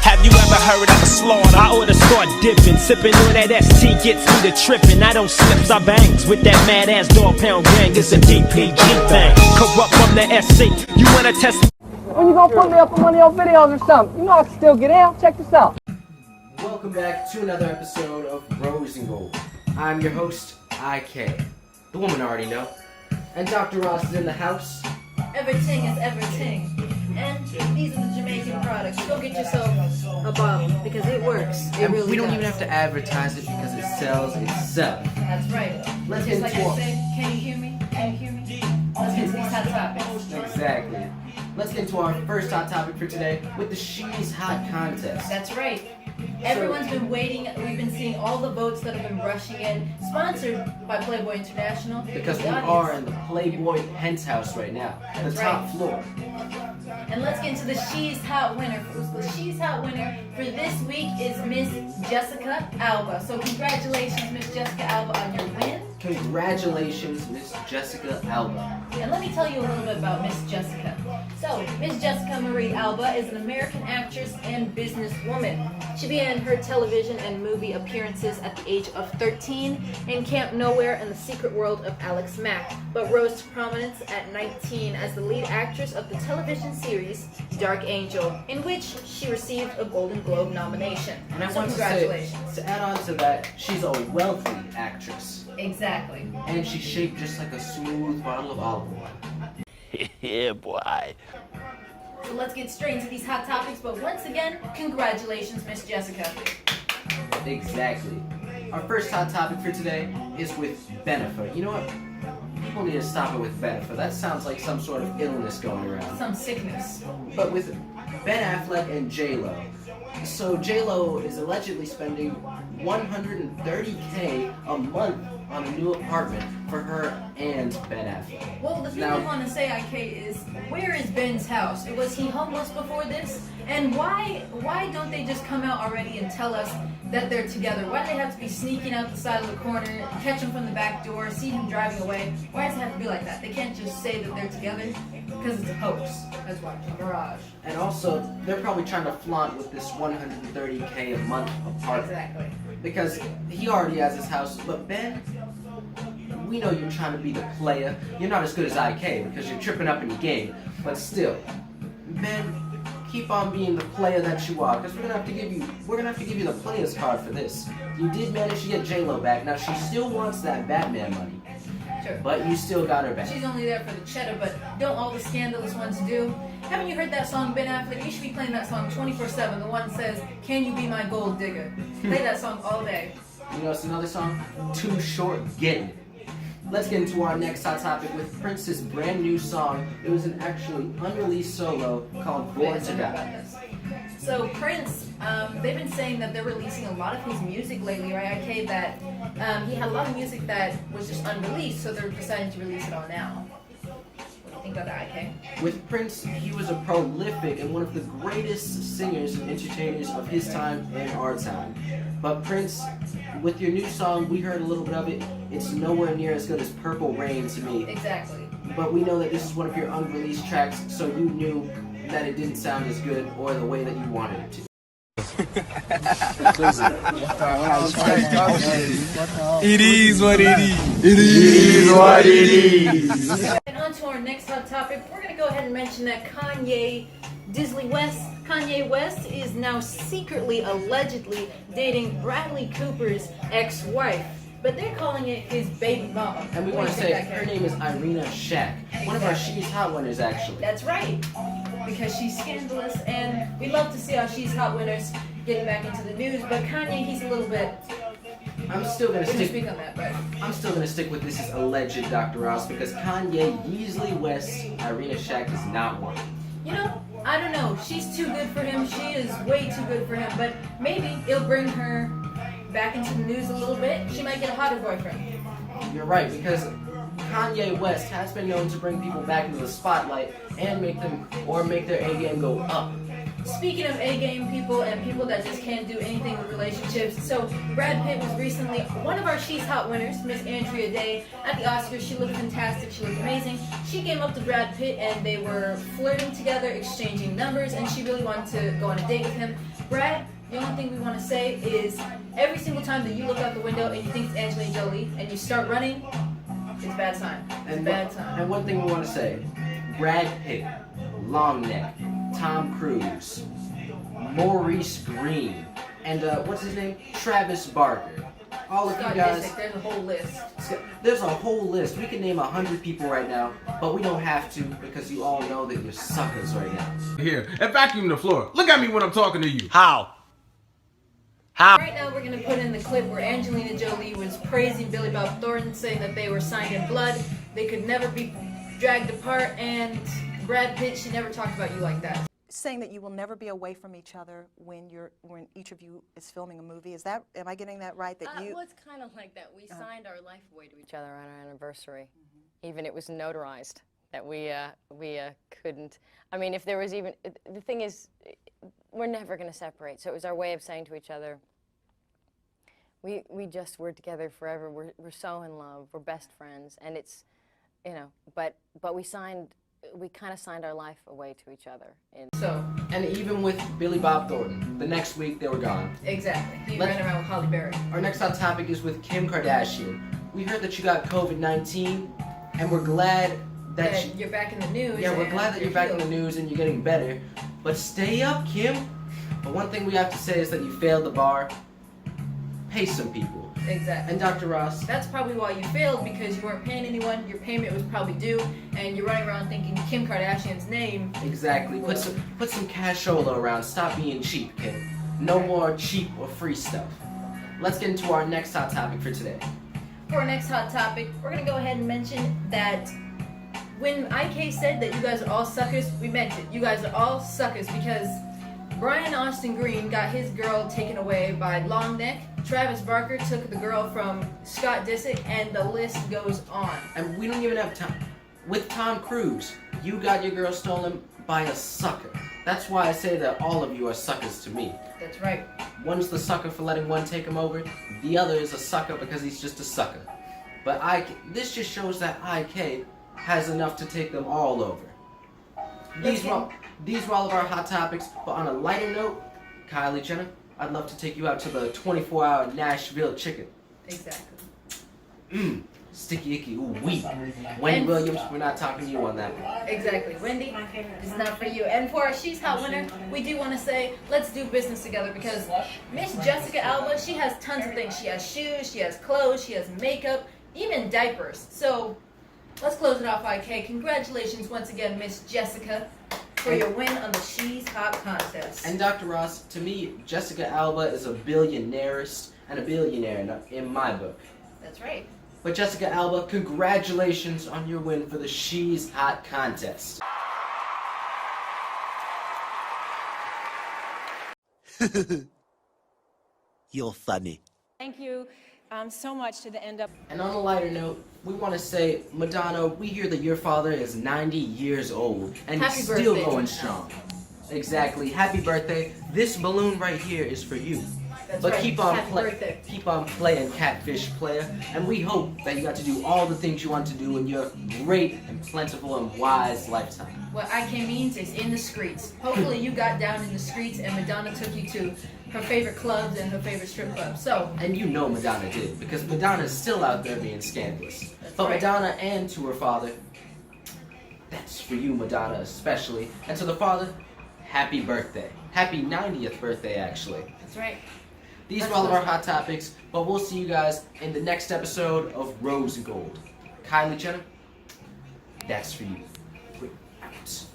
Have you ever heard of a slaughter? I oughta start dipping, sipping on that ST gets me to tripping. I don't slips, I bangs with that mad ass dog pound gang. It's a DPG thing. Corrupt from the SC. You wanna test? When you gonna put me up on one of your videos or something? You know I can still get out. Check this out. Welcome back to another episode of Rose and Gold. I'm your host, IK. The woman already know. And Dr. Ross is in the house. Everything is everything. And these are the Jamaican products. Go get yourself a bottle because it works. It really we don't does. even have to advertise it because it sells itself. That's right. Let's Just get like into I say, can you hear me? Can you hear me? Let's get to these hot topics. Exactly. Let's get into our first hot topic for today with the She's Hot contest. That's right. Everyone's been waiting. We've been seeing all the votes that have been rushing in. Sponsored by Playboy International. Because we The audience. are in the Playboy Penthouse right now, the That's top right. floor. And let's get into the She's Hot winner. The She's Hot winner for this week is Miss Jessica Alba. So congratulations, Miss Jessica Alba, on your win. Congratulations, Miss Jessica Alba. And let me tell you a little bit about Miss Jessica. So, Miss Jessica Marie Alba is an American actress and businesswoman. She began her television and movie appearances at the age of 13 in Camp Nowhere and the Secret World of Alex Mack, but rose to prominence at 19 as the lead actress of the television series Dark Angel, in which she received a Golden Globe nomination. And I So want to say, congratulations. to add on to that, she's a wealthy actress. Exactly. And she's shaped just like a smooth bottle of olive oil. Yeah, boy. So let's get straight into these hot topics, but once again, congratulations, Miss Jessica. Exactly. Our first hot topic for today is with Bennifer. You know what? People need to stop it with Bennifer. That sounds like some sort of illness going around. Some sickness. But with Ben Affleck and J-Lo. So J-Lo is allegedly spending $130K a month on a new apartment for her and Ben Affleck. Well, the thing I want to say, IK, is where is Ben's house? Was he homeless before this? And why don't they just come out already and tell us that they're together? Why do they have to be sneaking out the side of the corner, catch him from the back door, see him driving away? Why does it have to be like that? They can't just say that they're together because it's a hoax. That's why, a mirage. And also, they're probably trying to flaunt with this $130K a month apartment. Exactly. Because he already has his house, but Ben, we know you're trying to be the player. You're not as good as IK because you're tripping up in your game, but still, Ben, keep on being the player that you are, because we're gonna have to give you the player's card for this. You did manage to get J-Lo back. Now she still wants that Batman money, Sure. but you still got her back. She's only there for the cheddar, but don't all the scandalous ones do? Haven't you heard that song, Ben Affleck? You should be playing that song 24/7. The one that says, "Can you be my gold digger?" Play that song all day. You know, it's another song, Too Short, Getting It. Let's get into our next hot topic with Prince's brand new song. It was an actually unreleased solo called Born to Die. So Prince, they've been saying that they're releasing a lot of his music lately, right? IK, that he had a lot of music that was just unreleased, so they're deciding to release it all now. What do you think about that, IK? With Prince, he was a prolific and one of the greatest singers and entertainers of his time and our time. But Prince, with your new song, we heard a little bit of it. It's nowhere near as good as Purple Rain to me. Exactly. But we know that this is one of your unreleased tracks, so you knew that it didn't sound as good or the way that you wanted it to. It is what it is. It is what it is. And on to our next hot topic, we're going to go ahead and mention that Kanye West is now secretly, allegedly dating Bradley Cooper's ex-wife. But they're calling it his baby mama. And we What want do to you say think, her IK? name is Irina Shayk, one of our She's Hot winners actually. That's right, because she's scandalous, and we love to see our She's Hot winners getting back into the news. But Kanye, he's a little bit. I'm still gonna We can stick. speak on that, but I'm still gonna stick with this is alleged, Dr. Ross, because Kanye, Yeasley West, Irina Shayk is not one. you know, I don't know. She's too good for him. She is way too good for him. But maybe it'll bring her back into the news a little bit. She might get a hotter boyfriend. You're right, because Kanye West has been known to bring people back into the spotlight and make their A game go up. Speaking of A-game people and people that just can't do anything with relationships, so Brad Pitt was recently one of our She's Hot winners, Miss Andrea Day, at the Oscars. She looked fantastic, she looked amazing. She came up to Brad Pitt and they were flirting together, exchanging numbers, and she really wanted to go on a date with him. Brad, the only thing we want to say is every single time that you look out the window and you think it's Angelina Jolie and you start running, it's a bad sign. It's a bad sign. And one thing we want to say, Brad Pitt, long neck, Tom Cruise, Maurice Green, and what's his name? Travis Barker. All of you guys. There's a whole list. There's a whole list. We can name 100 people right now, but we don't have to because you all know that you're suckers right now. Here, and vacuum the floor. Look at me when I'm talking to you. How? Right now we're going to put in the clip where Angelina Jolie was praising Billy Bob Thornton, saying that they were signed in blood, they could never be dragged apart, and Brad Pitt, she never talked about you like that. Saying that you will never be away from each other when each of you is filming a movie. Is that, am I getting that right? That you? Well, it's kind of like that. We signed our life away to each other on our anniversary. Even it was notarized that we couldn't. I mean, if there was even, the thing is, we're never going to separate. So it was our way of saying to each other, we just were together forever. We're so in love. We're best friends, and it's, you know, but we kind of signed our life away to each other. And even with Billy Bob Thornton, the next week they were gone. Exactly. He ran around with Halle Berry. Our next hot topic is with Kim Kardashian. We heard that you got COVID-19, and we're glad that you're back in the news. Yeah, we're glad that you're back in the news and you're getting better. But stay up, Kim. But one thing we have to say is that you failed the bar. Pay some people. Exactly. And Dr. Ross. That's probably why you failed, because you weren't paying anyone, your payment was probably due, and you're running around thinking Kim Kardashian's name. Exactly. Put some cashola around. Stop being cheap, Kim. No more cheap or free stuff. Let's get into our next hot topic for today. For our next hot topic, we're going to go ahead and mention that when IK said that you guys are all suckers, we meant it. You guys are all suckers because Brian Austin Green got his girl taken away by Longneck. Travis Barker took the girl from Scott Disick, and the list goes on. And we don't even have time. With Tom Cruise, you got your girl stolen by a sucker. That's why I say that all of you are suckers to me. That's right. One's the sucker for letting one take him over. The other is a sucker because he's just a sucker. But this just shows that IK has enough to take them all over. These were all of our hot topics, but on a lighter note, Kylie Jenner, I'd love to take you out to the 24-hour Nashville chicken. Exactly. Sticky icky, ooh wee. Wendy Williams, we're not talking to you on that one. Exactly. Wendy, it's not for you. And for our She's Hot winner, we do want to say, let's do business together, because Miss Jessica Alba, she has tons of things. She has shoes, she has clothes, she has makeup, even diapers. So let's close it off, IK. Congratulations once again, Miss Jessica, for your win on the She's Hot contest. And Dr. Ross, to me, Jessica Alba is a billionairist and a billionaire in my book. That's right. But Jessica Alba, congratulations on your win for the She's Hot contest. You're funny. Thank you so much to the end up. And on a lighter note, we want to say, Madonna, we hear that your father is 90 years old and he's still going strong. Exactly. Happy birthday. This balloon right here is for you. That's but right. keep on playing Catfish Player, and we hope that you got to do all the things you want to do in your great and plentiful and wise lifetime. What IK means is in the streets. Hopefully you got down in the streets and Madonna took you to her favorite clubs and her favorite strip clubs. And you know Madonna did, because Madonna's still out there being scandalous. But right. Madonna, and to her father, that's for you, Madonna, especially. And to the father, happy birthday. Happy 90th birthday, actually. That's right. These are all of our hot topics, but we'll see you guys in the next episode of Rose and Gold. Kylie Jenner, that's for you. We're out.